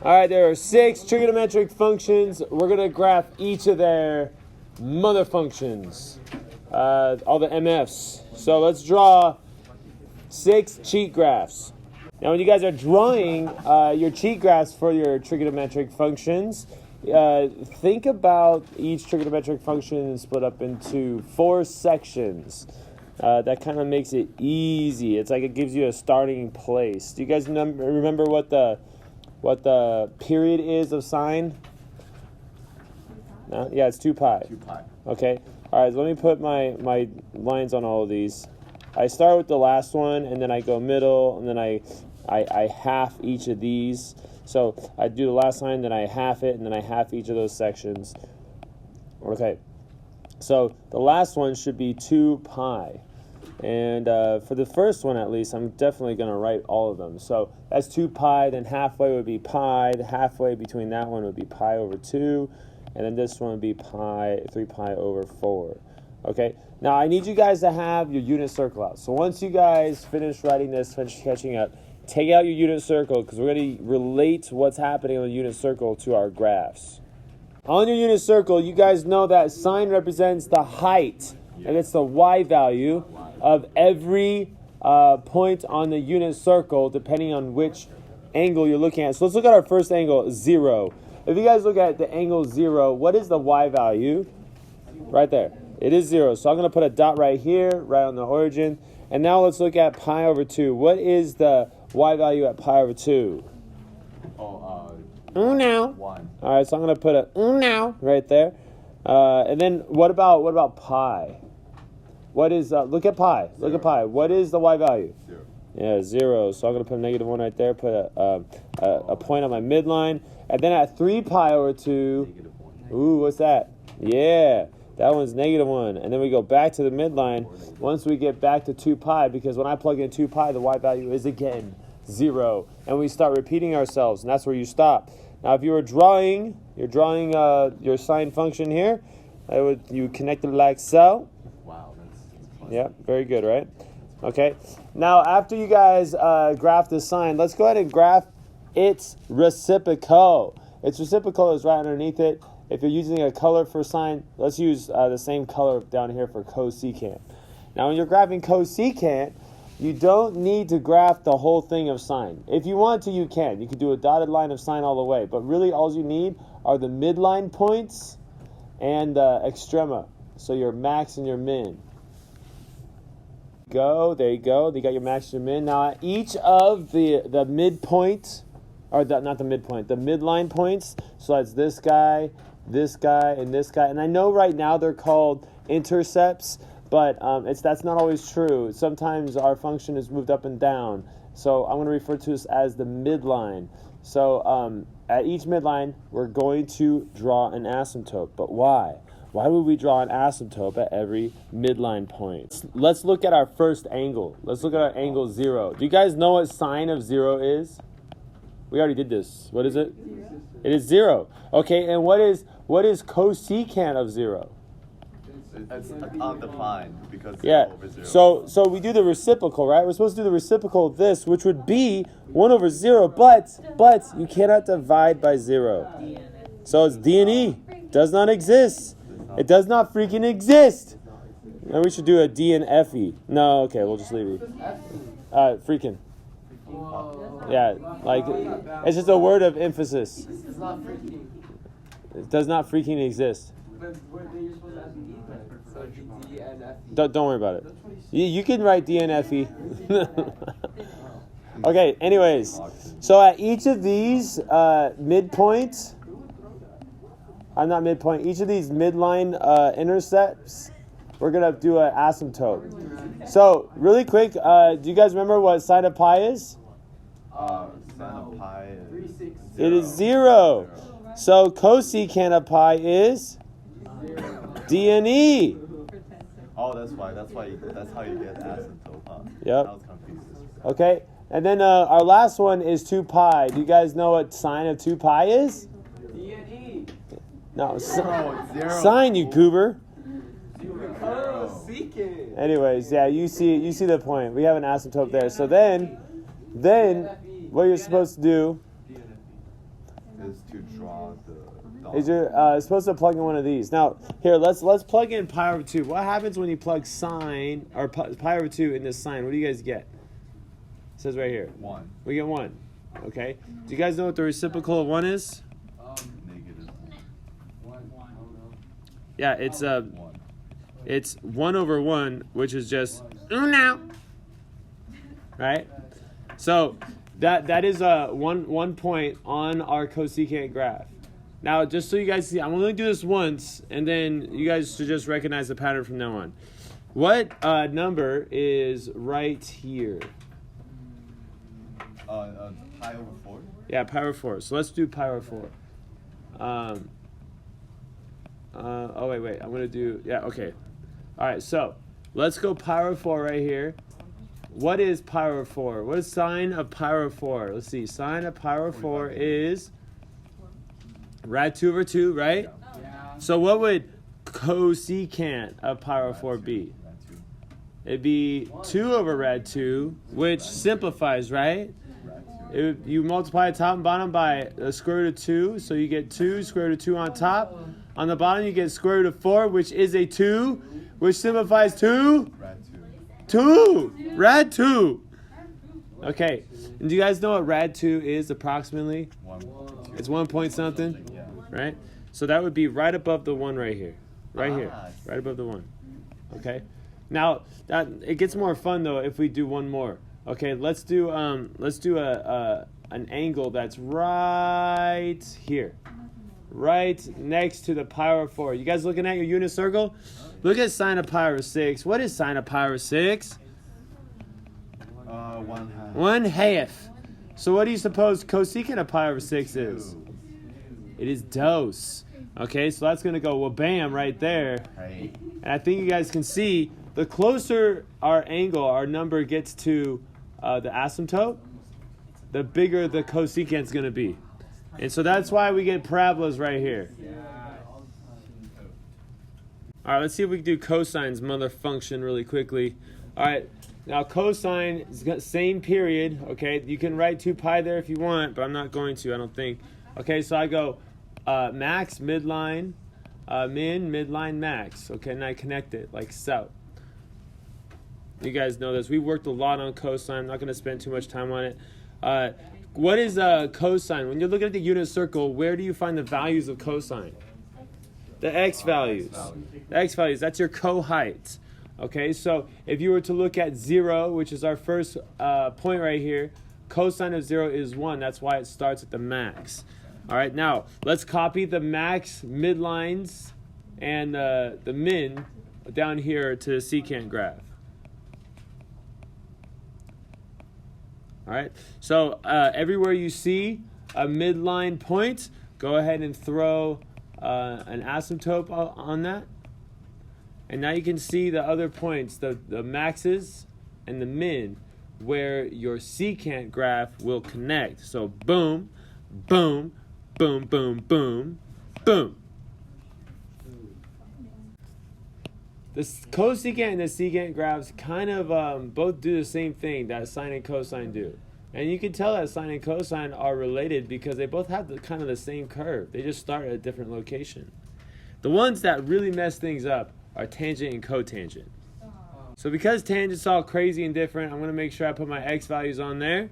All right, there are 6 trigonometric functions. We're going to graph each of their mother functions, all the MFs. So let's draw 6 cheat graphs. Now, when you guys are drawing your cheat graphs for your trigonometric functions, think about each trigonometric function split up into 4 sections. That kind of makes it easy. It's like it gives you a starting place. Do you guys remember what the period is of sine? No? Yeah, it's 2 pi. 2 pi. Okay. All right, so let me put my lines on all of these. I start with the last one, and then I go middle, and then I half each of these. So I do the last line, then I half it, and then I half each of those sections. Okay. So the last one should be 2 pi. And for the first one, at least, I'm definitely going to write all of them. So that's 2 pi, then halfway would be pi. The halfway between that one would be pi over 2. And then this one would be 3 pi over 4. Okay? Now, I need you guys to have your unit circle out. So once you guys finish writing this, finish catching up, take out your unit circle, because we're going to relate what's happening on the unit circle to our graphs. On your unit circle, you guys know that sine represents the height, and it's the y value of every point on the unit circle, depending on which angle you're looking at. So let's look at our first angle, 0. If you guys look at the angle 0, what is the y value? Right there. It is 0. So I'm going to put a dot right here, right on the origin. And now let's look at pi over 2. What is the y value at pi over 2? Now. 1. All right, so I'm going to put a now right there. And then what about pi? What is, look at pi. 0. Look at pi. What is the y value? 0. Yeah, 0. So I'm going to put a -1 right there, put a point on my midline. And then at 3 pi over 2, ooh, what's that? Yeah, that one's -1. And then we go back to the midline once we get back to 2 pi, because when I plug in 2 pi, the y value is again 0. And we start repeating ourselves, and that's where you stop. Now, if you were drawing, your sine function here, you connect it like so. Wow, that's fun. Yeah, very good, right? Okay. Now, after you guys graph the sine, let's go ahead and graph its reciprocal. Its reciprocal is right underneath it. If you're using a color for sine, let's use the same color down here for cosecant. Now, when you're graphing cosecant, you don't need to graph the whole thing of sine. If you want to, you can. You can do a dotted line of sine all the way. But really, all you need are the midline points and the extrema. So your max and your min. There you go. You got your max and your min. Now, at each of the midpoint, or not the midpoint, the midline points. So that's this guy, and this guy. And I know right now they're called intercepts, but that's not always true. Sometimes our function is moved up and down. So I'm going to refer to this as the midline. So at each midline, we're going to draw an asymptote. But why? Why would we draw an asymptote at every midline point? Let's look at our first angle. Let's look at our angle 0. Do you guys know what sine of 0 is? We already did this. What is it? 0. It is 0. Okay, and what is cosecant of 0? It's undefined because Yeah. 0 over 0. So we do the reciprocal, right? We're supposed to do the reciprocal of this, which would be 1 over 0, but you cannot divide by 0. So it's D and E. Does not exist. It does not freaking exist. And we should do a D and FE. No, okay, we'll just leave it. Freaking. Yeah, like, it's just a word of emphasis. It's not freaking. It does not freaking exist. But you're supposed to add the E then. So D and F. Don't worry about it. You can write D and FE. Okay, anyways. So at each of these midpoints, each of these midline intercepts, we're going to do an asymptote. So, really quick, do you guys remember what sine of pi is? Sine of pi is 0. It is 0. So, cosecant of pi is D and E. Oh, that's how you get asymptote, huh? Yep. I was confused. Okay, and then our last one is 2 pi. Do you guys know what sine of 2 pi is? D and E. No, 0. sine, you goober. Oh, secant. Anyways, yeah, you see the point. We have an asymptote there. So then what you're supposed to do, is to draw the dot. Is you're supposed to plug in one of these. Now, here, let's plug in pi over 2. What happens when you plug sine, or pi over 2 in this sine? What do you guys get? It says right here. 1. We get 1. Okay. Do you guys know what the reciprocal of 1 is? Negative 1. Yeah, it's 1. it's 1 over 1, which is just uno. Right? So that is 1 point on our cosecant graph. Now, just so you guys see, I'm only going to do this once, and then you guys should just recognize the pattern from now on. What number is right here? Pi over 4? Yeah, pi over 4. So let's do pi over 4. Oh, wait. I'm going to do, yeah, okay. All right, so let's go pi over 4 right here. What is pi over 4? What is sine of pi over 4? Let's see. Sine of pi over 4 is rad 2 over 2, right? Yeah. So what would cosecant of pi over 4 be? It'd be 2 over rad 2, which simplifies, right? You multiply top and bottom by the square root of 2, so you get 2, square root of 2 on top. On the bottom, you get square root of 4, which is a 2, which simplifies to Rad 2. Rad 2. Okay. And do you guys know what rad 2 is approximately? 1. It's 1 point something, Yeah. right? So that would be right above the 1 right here. Right here. Ah, Right above the 1. Okay? Now, it gets more fun though if we do one more. Okay, let's do an angle that's right here. Right next to the pi over 4. You guys looking at your unit circle? Look at sine of pi over 6. What is sine of pi over 6? 1/2. 1/2. So what do you suppose cosecant of pi over 6 is? It is dose. Okay, so that's going to go, well, bam, right there. Hey. And I think you guys can see, the closer our angle, our number gets to the asymptote, the bigger the cosecant is going to be. And so that's why we get parabolas right here. All right, let's see if we can do cosine's mother function really quickly. All right, now cosine is got same period. Okay, you can write 2 pi there if you want, but I'm not going to, I don't think. Okay, so I go max, midline, min, midline, max. Okay, and I connect it like so. You guys know this. We worked a lot on cosine. I'm not going to spend too much time on it. What is cosine? When you're looking at the unit circle, where do you find the values of cosine? The x values. The x values, that's your co-height. Okay, so if you were to look at 0, which is our first point right here, cosine of 0 is 1. That's why it starts at the max. All right, now let's copy the max, midlines, and the min down here to the secant graph. All right, so everywhere you see a midline point, go ahead and throw an asymptote on that. And now you can see the other points, the maxes and the min, where your secant graph will connect. So boom, boom, boom, boom, boom, boom. The cosecant and the secant graphs kind of both do the same thing that sine and cosine do. And you can tell that sine and cosine are related because they both have kind of the same curve. They just start at a different location. The ones that really mess things up are tangent and cotangent. So because tangent's all crazy and different, I'm going to make sure I put my x values on there.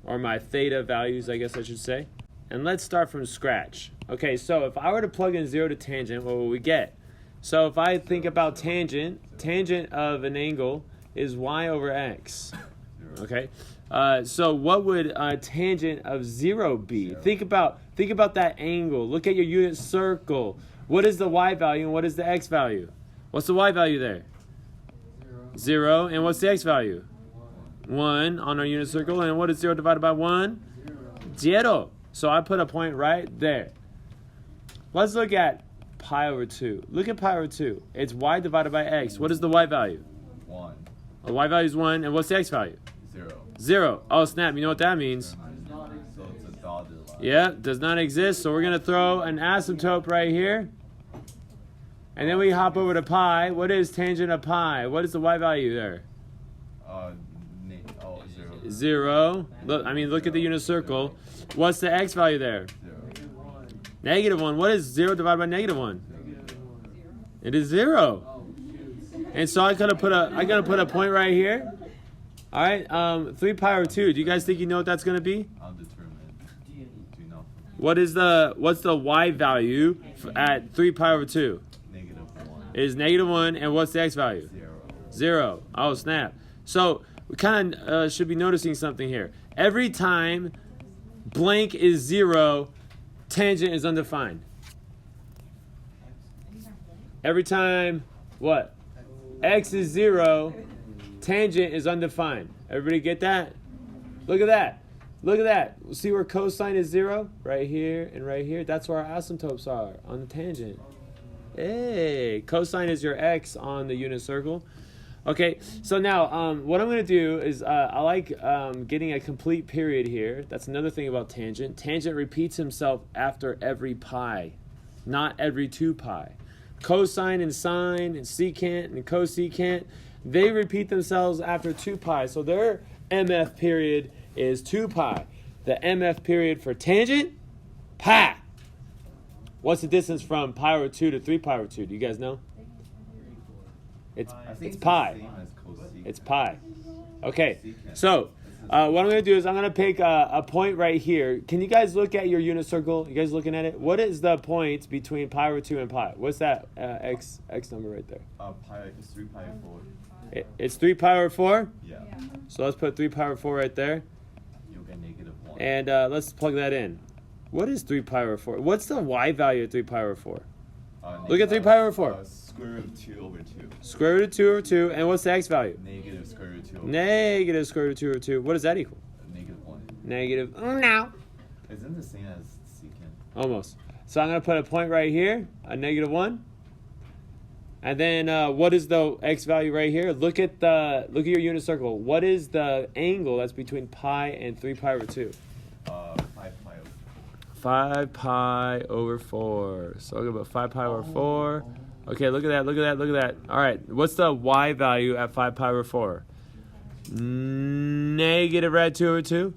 Or my theta values, I guess I should say. And let's start from scratch. Okay, so if I were to plug in 0 to tangent, what will we get? So if I think about tangent of an angle is y over x. Okay, so what would tangent of 0 be? Think about that angle. Look at your unit circle. What is the y value and what is the x value? What's the y value there? 0. And what's the x value? 1 on our unit circle. And what is 0 divided by 1? 0. So I put a point right there. Let's look at pi over 2. Look at pi over 2. It's y divided by x. What is the y value? 1. The y value is 1. And what's the x value? 0. 0. Oh, snap. You know what that means? So it's a dotted line. Yeah, does not exist. So we're going to throw an asymptote right here. And then we hop over to pi. What is tangent of pi? What is the y value there? 0. 0. Look at the unit circle. What's the x value there? 0. -1. What is 0 divided by -1? It is 0. And so I gotta put a point right here. All right. 3 pi over 2. Do you guys think you know what that's gonna be? Undetermined. Do you know? What's the y value at 3 pi over 2? -1. It is -1. And what's the x value? 0. 0. Oh, snap. So we kind of should be noticing something here. Every time blank is 0, tangent is undefined. Every time what? X is 0, tangent is undefined. Everybody get that? Look at that. Look at that. See where cosine is 0? Right here and right here. That's where our asymptotes are on the tangent. Hey, cosine is your x on the unit circle. Okay, so now what I'm going to do is I like getting a complete period here. That's another thing about tangent. Tangent repeats himself after every pi, not every 2 pi. Cosine and sine and secant and cosecant, they repeat themselves after 2 pi. So their MF period is 2 pi. The MF period for tangent, pi. What's the distance from pi over 2 to 3 pi over 2? Do you guys know? It's pi. The same as cosecant. It's pi. Okay, so what I'm going to do is I'm going to pick a point right here. Can you guys look at your unit circle? You guys looking at it? What is the point between pi over 2 and pi? What's that x number right there? Pi is 3 pi over 4. It's 3 pi over 4? Yeah. So let's put 3 pi over 4 right there. You'll get -1. And let's plug that in. What is 3 pi over 4? What's the y value of 3 pi over 4? Look at 3 pi over 4. Square root of 2 over 2. Square root of 2 over 2. And what's the x value? Negative square root of 2 over 2. Negative square root of 2 over 2. What does that equal? -1. Negative. No. Isn't the same as secant? Almost. So I'm going to put a point right here, a -1. And then what is the x value right here? Look at your unit circle. What is the angle that's between pi and 3 pi over 2? 5 pi over 5 pi over 4. So I'll go about 5 pi over 4. Okay, look at that, look at that, look at that. All right, what's the y value at 5 pi over 4? Negative rad 2 over 2.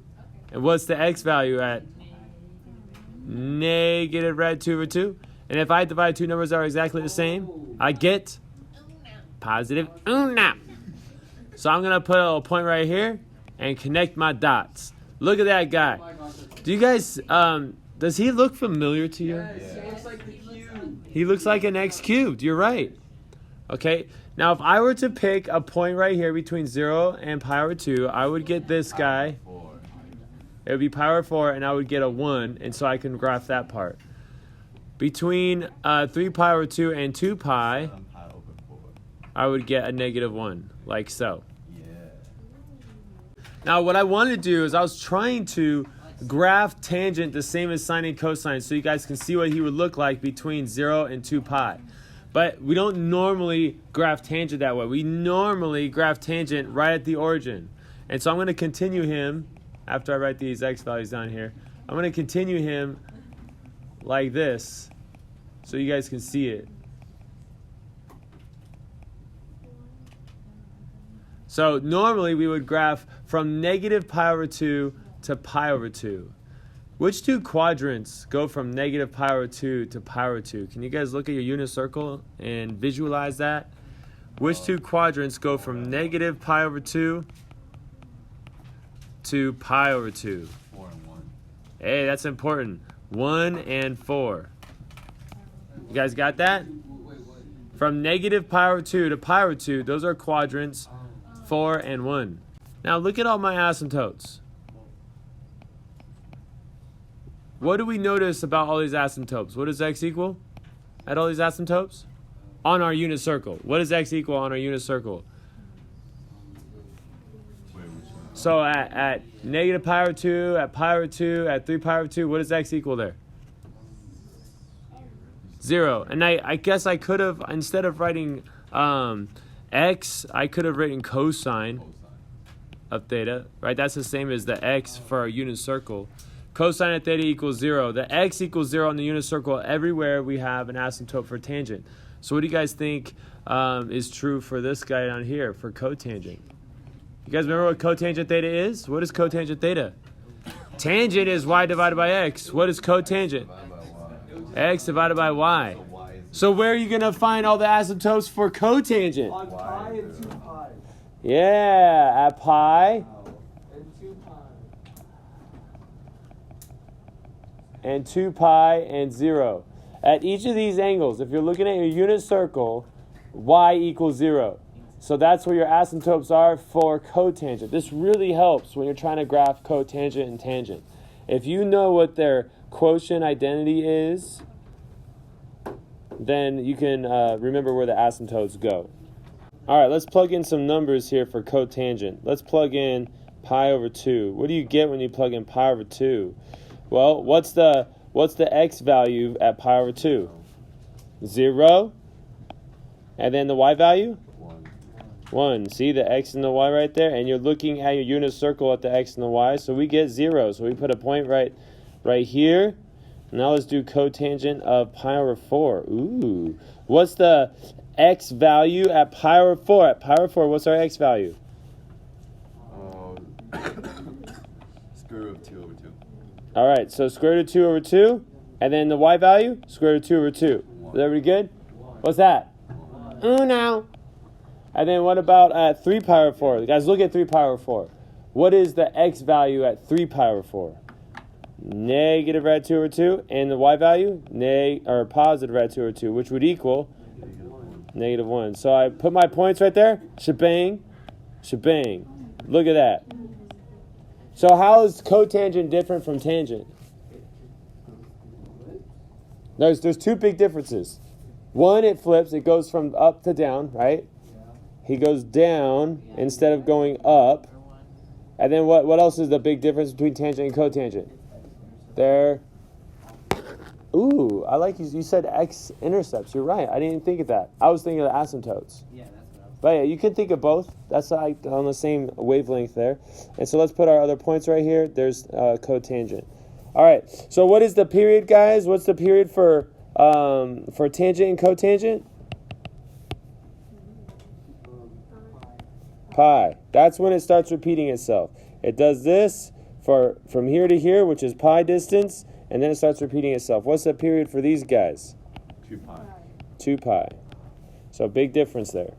And what's the x value at? Negative rad 2 over 2. And if I divide two numbers that are exactly the same, I get positive una. So I'm going to put a little point right here and connect my dots. Look at that guy. Do you guys, does he look familiar to you? Yes, he looks like the cube. He looks like an x cubed. You're right. Okay. Now, if I were to pick a point right here between 0 and pi over 2, I would get this guy. 4. It would be pi over 4, and I would get a 1, and so I can graph that part. Between 3 pi over 2 and 2 pi, 7 pi over 4. I would get a -1, like so. Yeah. Now, what I wanted to do is I was trying to graph tangent the same as sine and cosine so you guys can see what he would look like between 0 and 2 pi. But we don't normally graph tangent that way. We normally graph tangent right at the origin. And so I'm going to continue him, after I write these x values down here, I'm going to continue him like this so you guys can see it. So normally we would graph from negative pi over 2 to pi over 2. Which two quadrants go from negative pi over 2 to pi over 2? Can you guys look at your unit circle and visualize that? Which two quadrants go from negative pi over 2 to pi over 2? 4 and 1. Hey, that's important. 1 and 4. You guys got that? From negative pi over 2 to pi over 2, those are quadrants 4 and 1. Now look at all my asymptotes. What do we notice about all these asymptotes? What does x equal at all these asymptotes? On our unit circle. What does x equal on our unit circle? Wait, which one? So at negative pi over 2, at pi over 2, at 3 pi over 2, what does x equal there? 0. And I guess I could have, instead of writing x, I could have written cosine of theta, right? That's the same as the x for our unit circle. Cosine of theta equals 0. The x equals 0 on the unit circle everywhere we have an asymptote for tangent. So what do you guys think is true for this guy down here, for cotangent? You guys remember what cotangent theta is? What is cotangent theta? Tangent is y divided by x. What is cotangent? X divided by y. So where are you going to find all the asymptotes for cotangent? On pi and 2 pi. Yeah, at pi And 2 pi. and 2 pi and 0. At each of these angles, if you're looking at your unit circle, y equals 0. So that's where your asymptotes are for cotangent. This really helps when you're trying to graph cotangent and tangent. If you know what their quotient identity is, then you can remember where the asymptotes go. All right, let's plug in some numbers here for cotangent. Let's plug in pi over 2. What do you get when you plug in pi over 2? Well, what's the x value at pi over 2? 0. And then the y value? 1. See the x and the y right there? And you're looking at your unit circle at the x and the y, so we get 0. So we put a point right here. Now let's do cotangent of pi over 4. Ooh. What's the x value at pi over 4? At pi over 4, what's our x value? Square root of 2 over 2. All right, so square root of 2 over 2. And then the y value? Square root of 2 over 2. Is everybody good? What's that? Uno. And then what about 3 pi over 4? Guys, look at 3 pi over 4. What is the x value at 3 pi over 4? Negative rad 2 over 2. And the y value? Positive rad 2 over 2, which would equal negative 1. So I put my points right there. Shebang. Shebang. Look at that. So how is cotangent different from tangent? There's two big differences. One, it flips. It goes from up to down, right? He goes down instead of going up. And then what else is the big difference between tangent and cotangent? There. Ooh, I like you said x-intercepts. You're right. I didn't think of that. I was thinking of the asymptotes. Yeah, that's what I was. But yeah, you can think of both. That's like on the same wavelength there. And so let's put our other points right here. There's cotangent. All right. So what is the period, guys? What's the period for tangent and cotangent? Pi. That's when it starts repeating itself. It does this from here to here, which is pi distance, and then it starts repeating itself. What's the period for these guys? 2 pi. 2 pi. So big difference there.